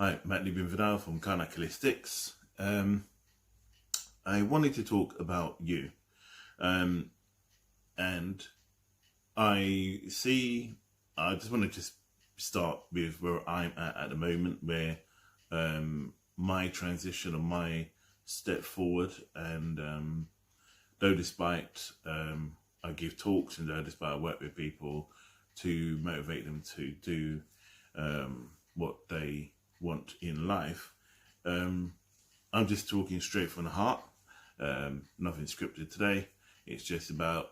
Hi, Matt Vidal from Karnak Holistics. I wanted to talk about you. And I just want to just start with where I'm at the moment, where my transition or my step forward, and though despite I give talks, and though despite I work with people to motivate them to do what they want in life, I'm just talking straight from the heart. Nothing scripted today. It's just about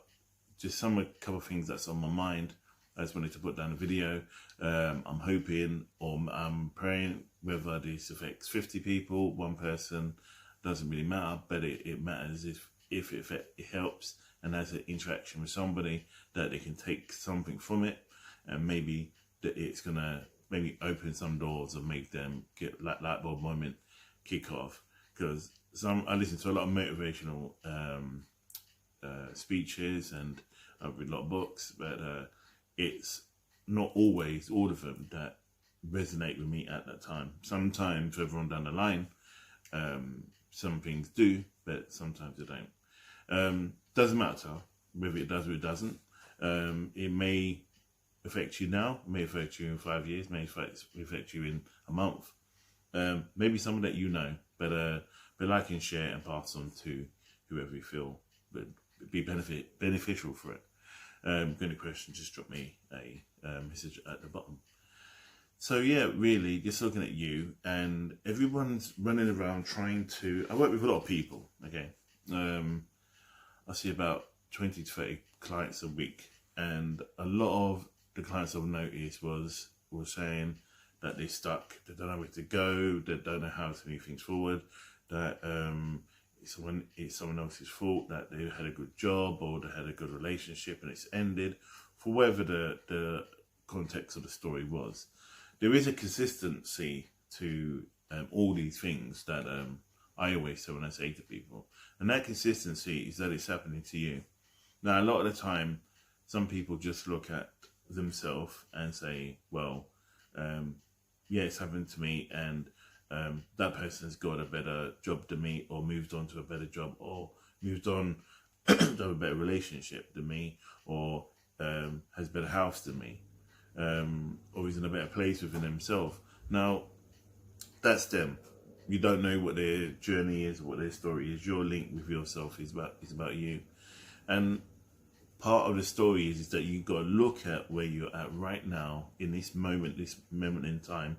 a couple of things that's on my mind. I just wanted to put down a video. I'm hoping, or I'm praying, whether this affects 50 people, one person, doesn't really matter, but it matters if it helps and has an interaction with somebody, that they can take something from it, and maybe that it's gonna maybe open some doors and make them get like light bulb moment kick off. Because I listen to a lot of motivational speeches, and I've read a lot of books, but it's not always all of them that resonate with me at that time. Sometimes further on down the line, some things do, but sometimes they don't. Doesn't matter whether it does or it doesn't. It may affect you now, may affect you in 5 years, may affect you in a month. Maybe someone that you know, but like and share and pass on to whoever you feel would be beneficial for it. Got any questions, just drop me a message at the bottom. So yeah, really, just looking at you, and everyone's running around trying to. I work with a lot of people, okay? I see about 20 to 30 clients a week, and a lot of the clients I've noticed were saying that they're stuck, they don't know where to go, they don't know how to move things forward, that it's someone else's fault, that they had a good job or they had a good relationship and it's ended, for whatever the context of the story was. There is a consistency to all these things that I always say when I say to people, and that consistency is that it's happening to you. Now, a lot of the time, some people just look at themselves and say, well, yeah, it's happened to me, and that person's got a better job than me, or moved on to a better job, or moved on to have a better relationship than me, or has a better house than me, or is in a better place within themselves. Now, that's them. You don't know what their journey is, what their story is. Your link with yourself is about you. And part of the story is that you've got to look at where you're at right now in this moment in time,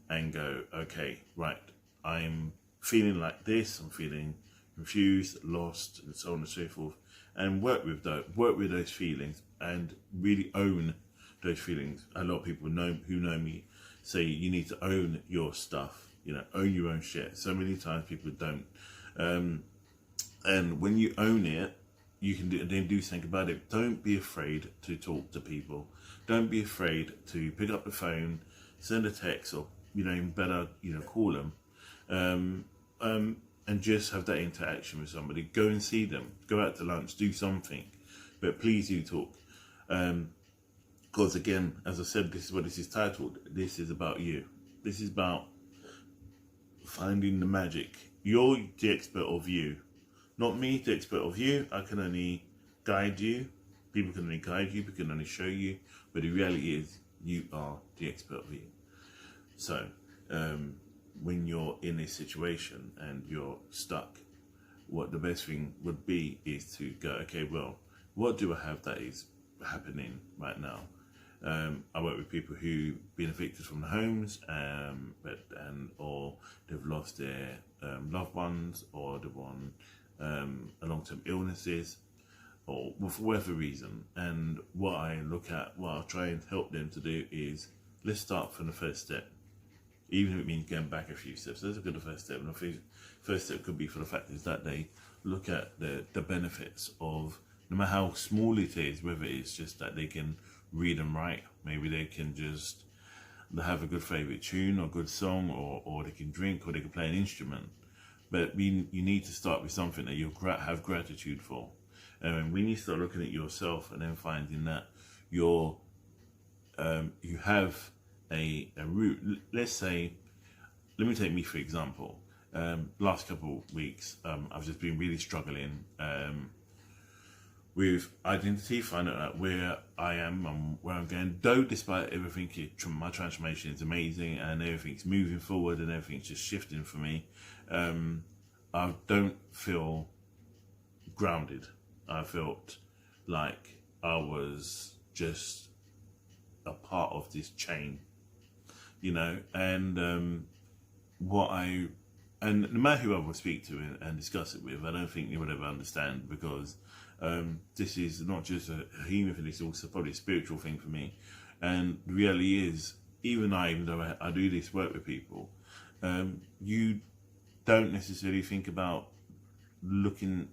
and go, okay, right, I'm feeling like this, I'm feeling confused, lost, and so on and so forth, and work with those feelings and really own those feelings. A lot of people who know me say you need to own your stuff, own your own shit. So many times people don't, and when you own it, you can do something about it. Don't be afraid to talk to people. Don't be afraid to pick up the phone, send a text, or even better, call them, and just have that interaction with somebody. Go and see them. Go out to lunch. Do something, but please do talk. Because again, as I said, this is what this is titled. This is about you. This is about finding the magic. You're the expert of you. Not me, the expert of you. I can only guide you. People can only guide you. People can only show you. But the reality is, you are the expert of you. So, when you're in this situation and you're stuck, what the best thing would be is to go, okay, well, what do I have that is happening right now? I work with people who've been evicted from the homes, or they've lost their loved ones, or they've won long-term illnesses, or for whatever reason. And what I look at, what I'll try and help them to do is, let's start from the first step. Even if it means going back a few steps, that's a good first step. And the first step could be for the fact is that they look at the benefits of, no matter how small it is, whether it's just that they can read and write, maybe they can just have a good favourite tune or good song, or they can drink, or they can play an instrument. But you need to start with something that you have gratitude for. And when you start looking at yourself and then finding that you have a route, let's say let me take me for example. Last couple of weeks, I've just been really struggling with identity, finding out where I am and where I'm going. Though, despite everything, my transformation is amazing and everything's moving forward and everything's just shifting for me. I don't feel grounded. I felt like I was just a part of this chain, and and no matter who I would speak to and discuss it with, I don't think they would ever understand, because this is not just a human thing, it's also probably a spiritual thing for me. And the reality is, even though I do this work with people, you don't necessarily think about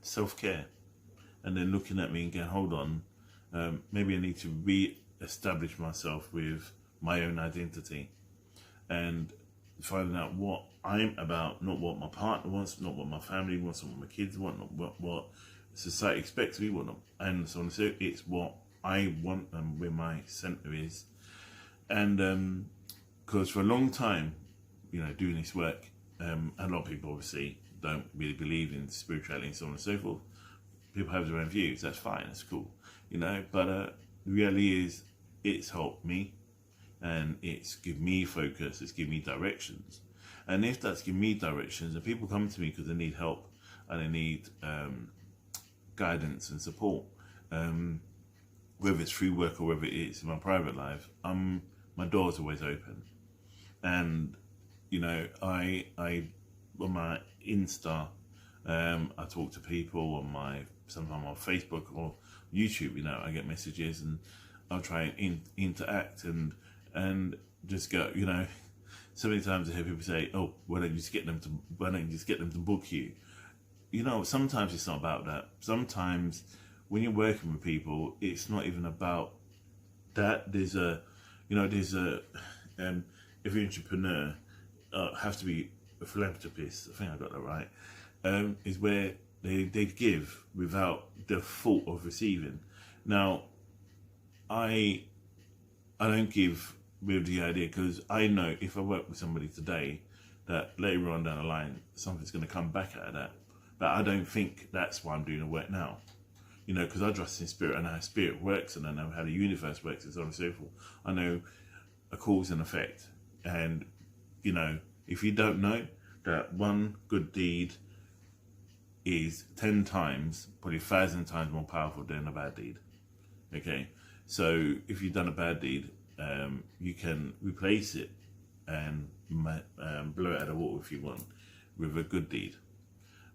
self-care and then looking at me and going, hold on, maybe I need to re-establish myself with my own identity and finding out what I'm about, not what my partner wants, not what my family wants, not what my kids want, not what society expects me want, and so on. So it's what I want and where my center is. And because for a long time, doing this work, a lot of people obviously don't really believe in spirituality and so on and so forth. People have their own views. That's fine. That's cool. But the reality is, it's helped me, and it's given me focus. It's given me directions. And if that's given me directions, and people come to me because they need help and they need guidance and support, whether it's through work or whether it's in my private life, my door's always open. And I on my Insta, I talk to people sometimes on Facebook or YouTube. I get messages and I'll try and interact and just go. So many times I hear people say, "Oh, why don't you just get them to book you?" Sometimes it's not about that. Sometimes when you're working with people, it's not even about that. There's a if you're an entrepreneur, have to be a philanthropist. I think I got that right. Is where they give without the thought of receiving. Now, I don't give with the idea, because I know if I work with somebody today, that later on down the line something's going to come back out of that. But I don't think that's why I'm doing the work now. Because I trust in spirit and how spirit works, and I know how the universe works, and so on and so forth. I know a cause and effect. And, if you don't know that one good deed is 10 times, probably 1,000 times more powerful than a bad deed. Okay? So if you've done a bad deed, you can replace it and blow it out of the water if you want with a good deed.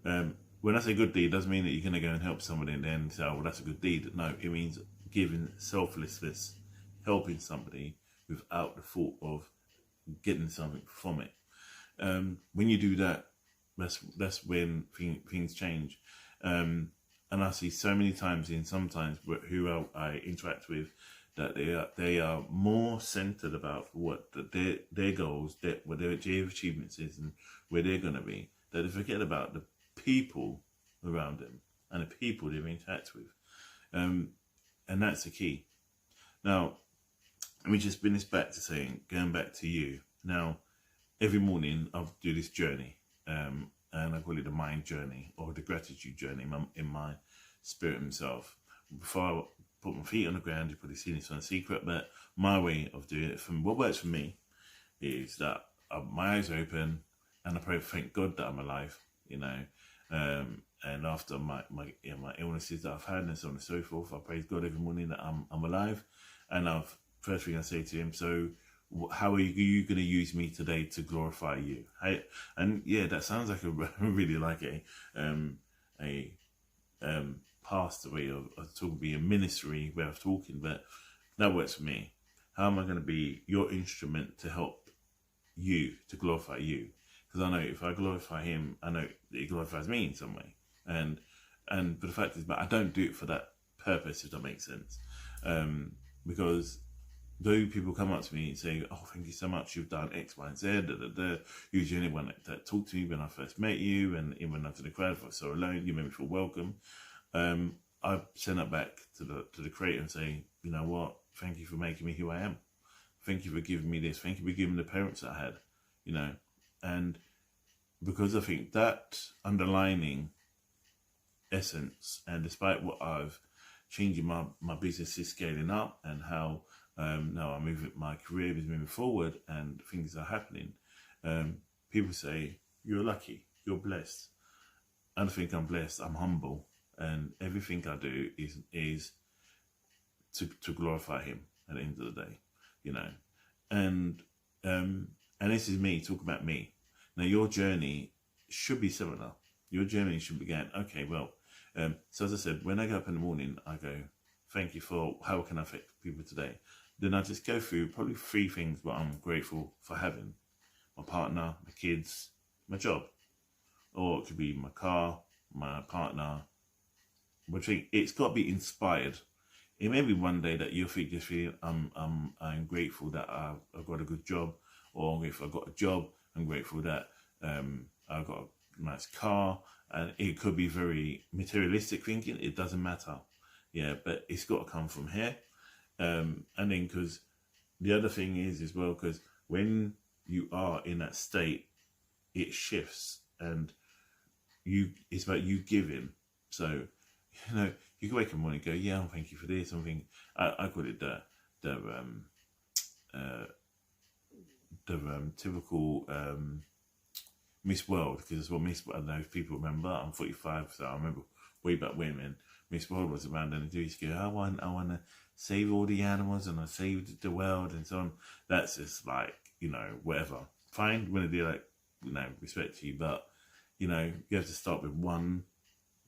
When I say good deed, it doesn't mean that you're going to go and help somebody and then say, oh, well, that's a good deed. No, it means giving selflessness, helping somebody without the thought of getting something from it. When you do that, that's when things change. And I see so many times sometimes who I interact with, that they are more centered about what their goals, what their achievements is, and where they're going to be, that they forget about the people around them and the people they interact with. And that's the key. Now, let me just bring this back to saying, going back to you. Now, every morning I'll do this journey, and I call it the mind journey or the gratitude journey in my spirit himself. Before I put my feet on the ground, you probably seen this on Secret, but my way of doing it, from what works for me, is that my eyes are open and I pray, thank God that I'm alive, and after my illnesses that I've had and so on and so forth, I praise God every morning that I'm alive. And first thing I say to him, so how are you going to use me today to glorify you? And yeah, that sounds like really like a pastor way of talking, be a ministry way of talking, but that works for me. How am I going to be your instrument to help you, to glorify you? Because I know if I glorify him, I know that he glorifies me in some way. But the fact is, but I don't do it for that purpose, if that makes sense. Because though people come up to me and say, oh, thank you so much, you've done X, Y, and Z, you was the only one that talked to me when I first met you, and even when I was in the crowd, if I was so alone, you made me feel welcome. I send that back to the creator and say, you know what, thank you for making me who I am. Thank you for giving me this. Thank you for giving the parents that I had, And because I think that underlining essence, and despite what I've changing my business is scaling up, and how now I'm moving, my career is moving forward and things are happening, people say, you're lucky, you're blessed. I don't think I'm blessed, I'm humble, and everything I do is to glorify him at the end of the day, you know. And this is me talking about me. Now your journey should be similar. Your journey should be going, okay, well, so as I said, when I get up in the morning, I go, thank you for, how can I affect people today? Then I just go through probably 3 things what I'm grateful for having. My partner, my kids, my job. Or it could be my car, my partner. Which it's got to be inspired. It may be one day that you'll just feel I'm grateful that I've got a good job, or I'm grateful I've got a job. I'm grateful that I've got a nice car, and it could be very materialistic thinking. It doesn't matter, yeah. But it's got to come from here, and then because the other thing is as well, because when you are in that state, it shifts, and it's about you giving. So, you know, you can wake up in the morning and go, yeah, thank you for this. I call it the typical Miss World, because it's what I don't know if people remember. I'm 45, so I remember way back when Miss World was around, and they used to go, I want to save all the animals, and I saved the world, and so on. That's just like, you know, whatever. Fine, when they do like, you know, respect to you, but you know, you have to start with one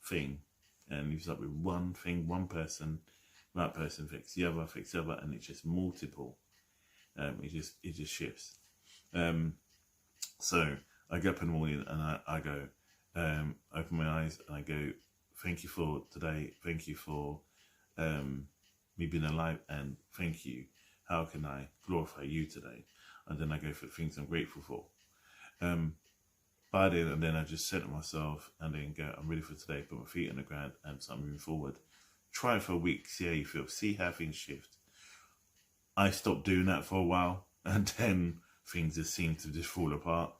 thing, and you start with one thing, one person, that person fix the other, and it's just multiple. It just shifts. So I get up in the morning and I go, open my eyes and I go, thank you for today, thank you for me being alive, and thank you, how can I glorify you today? And then I go for the things I'm grateful for. By then, and then I just center myself and then go, I'm ready for today, put my feet on the ground and start moving forward. Try it for a week, see how you feel, see how things shift. I stopped doing that for a while, and then things just seem to just fall apart.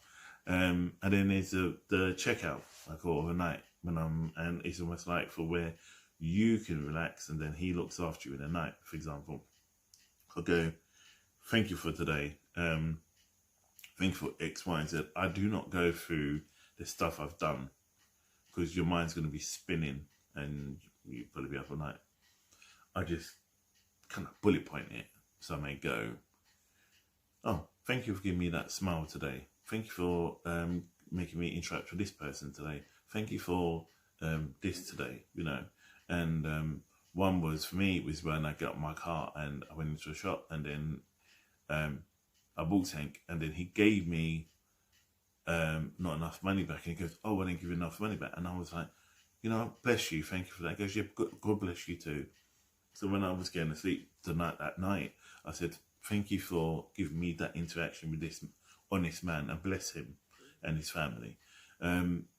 And then there's the checkout, I call it, overnight, and it's almost like for where you can relax, and then he looks after you in the night. For example, I'll go, thank you for today. Thank you for X, Y, and Z. I do not go through the stuff I've done, because your mind's going to be spinning and you'll probably be up all night. I just kind of bullet point it. So I may go, oh, thank you for giving me that smile today. Thank you for making me interact with this person today. Thank you for this today, you know. And one was, for me, it was when I got my car and I went into a shop, and then I bought Hank, and then he gave me not enough money back, and he goes, oh, I didn't give you enough money back. And I was like, you know, bless you, thank you for that. He goes, yeah, God bless you too. So when I was getting to sleep that night, I said, thank you for giving me that interaction with this honest man, and bless him and his family.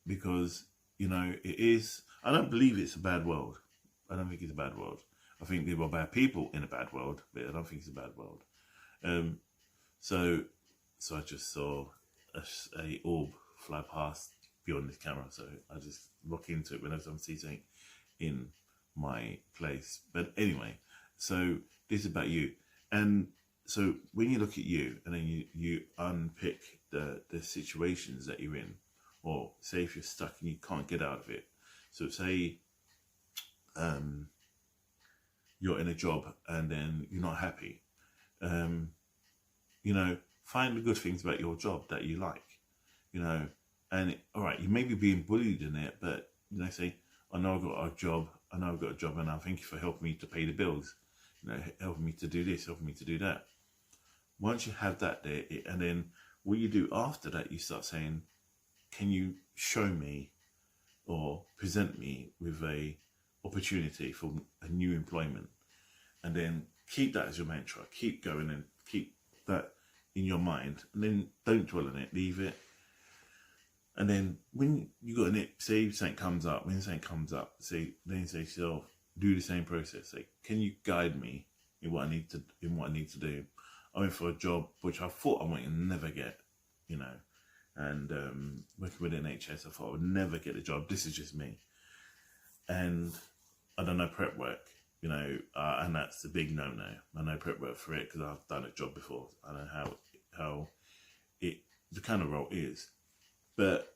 Because, you know, it is, I don't believe it's a bad world. I don't think it's a bad world. I think there are bad people in a bad world, but I don't think it's a bad world. So I just saw a orb fly past beyond this camera. So I just look into it whenever I'm seeing something in my place. But anyway, so this is about you. And so when you look at you, and then you unpick the situations that you're in, or say if you're stuck and you can't get out of it. So say you're in a job and then you're not happy. You know, find the good things about your job that you like, you know, and all right, you may be being bullied in it, but, you know, say, I know I've got a job, and I thank you for helping me to pay the bills, you know, helping me to do this, helping me to do that. Once you have that there, and then what you do after that, you start saying, can you show me or present me with a opportunity for a new employment? And then keep that as your mantra, keep going and keep that in your mind, and then don't dwell on it, leave it. And then when you got an say something comes up, then say to yourself, do the same process. Say, can you guide me in what I need to do? I went for a job which I thought I might never get, you know, and working with NHS. I thought I would never get the job. This is just me. And I don't know prep work, you know, and that's the big no-no. I know prep work for it because I've done a job before. I know how it the kind of role is. But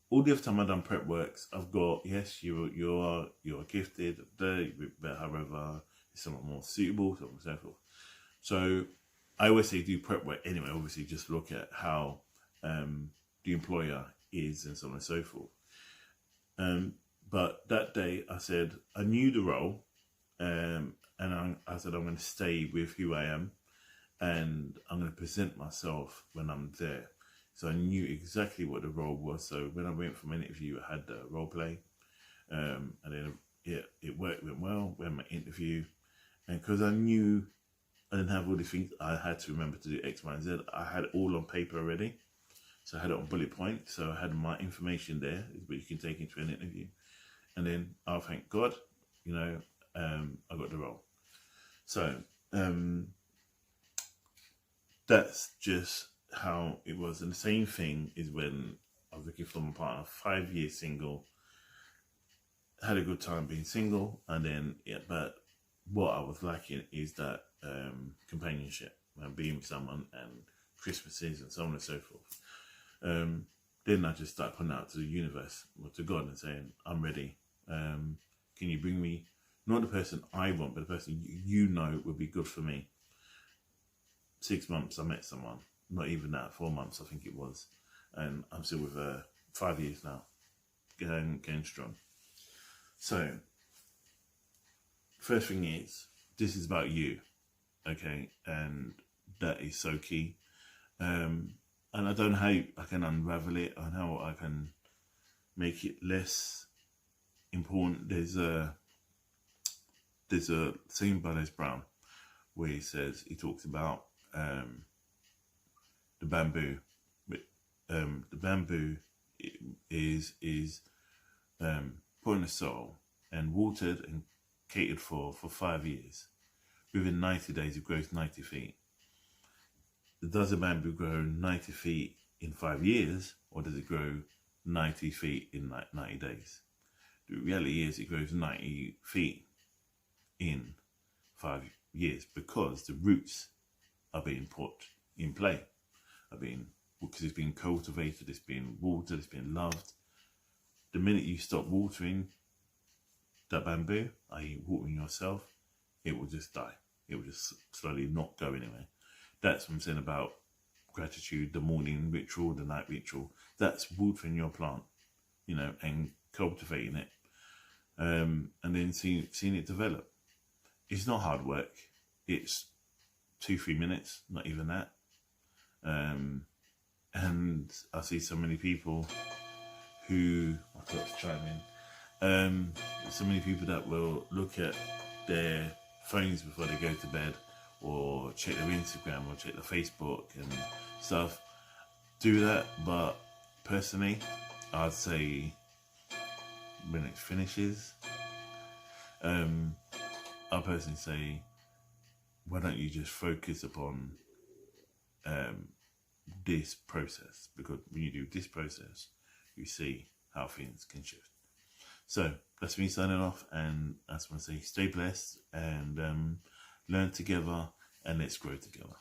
all the other time I've done prep works, I've got, yes, you're gifted, but however, someone more suitable, so on and so forth. So I always say do prep work anyway. Obviously, just look at how the employer is and so on and so forth. But that day I said I knew the role, and I said I'm going to stay with who I am, and I'm going to present myself when I'm there. So I knew exactly what the role was. So when I went for my interview, I had the role play, and then it went well. We had my interview, and because I knew I didn't have all the things I had to remember to do X, Y, and Z, I had it all on paper already. So I had it on bullet points. So I had my information there, but you can take into an interview. And then, oh, thank God, you know, I got the role. So that's just how it was. And the same thing is when I was looking for my partner, 5 years single, had a good time being single, and then, yeah, but what I was lacking is that companionship, and being with someone, and Christmases, and so on and so forth. Then I just started putting out to the universe, or to God, and saying, I'm ready. Can you bring me, not the person I want, but the person you know would be good for me? 6 months, I met someone. Not even that, 4 months, I think it was. And I'm still with her 5 years now, going strong. So, first thing is, this is about you, okay? And that is so key. And I don't know how I can unravel it. I know I can make it less important. There's a scene by Les Brown where he talks about the bamboo. The bamboo is put in the soil and watered and catered for 5 years. Within 90 days, it grows 90 feet. Does a bamboo grow 90 feet in 5 years, or does it grow 90 feet in 90 days? The reality is it grows 90 feet in 5 years because the roots are being put in play, because it's been cultivated, it's been watered, it's been loved. The minute you stop watering that bamboo, i.e. watering yourself, it will just die. It will just slowly not go anywhere. That's what I'm saying about gratitude, the morning ritual, the night ritual. That's watering your plant, you know, and cultivating it, and then seeing it develop. It's not hard work. It's 2-3 minutes, not even that. And I see so many people who, I've got to chime in, so many people that will look at their phones before they go to bed, or check their Instagram, or check their Facebook and stuff. Do that, but personally, I'd say when it finishes, I'll personally say, why don't you just focus upon this process? Because when you do this process, you see how things can shift. So that's me signing off, and I just want to say stay blessed and learn together, and let's grow together.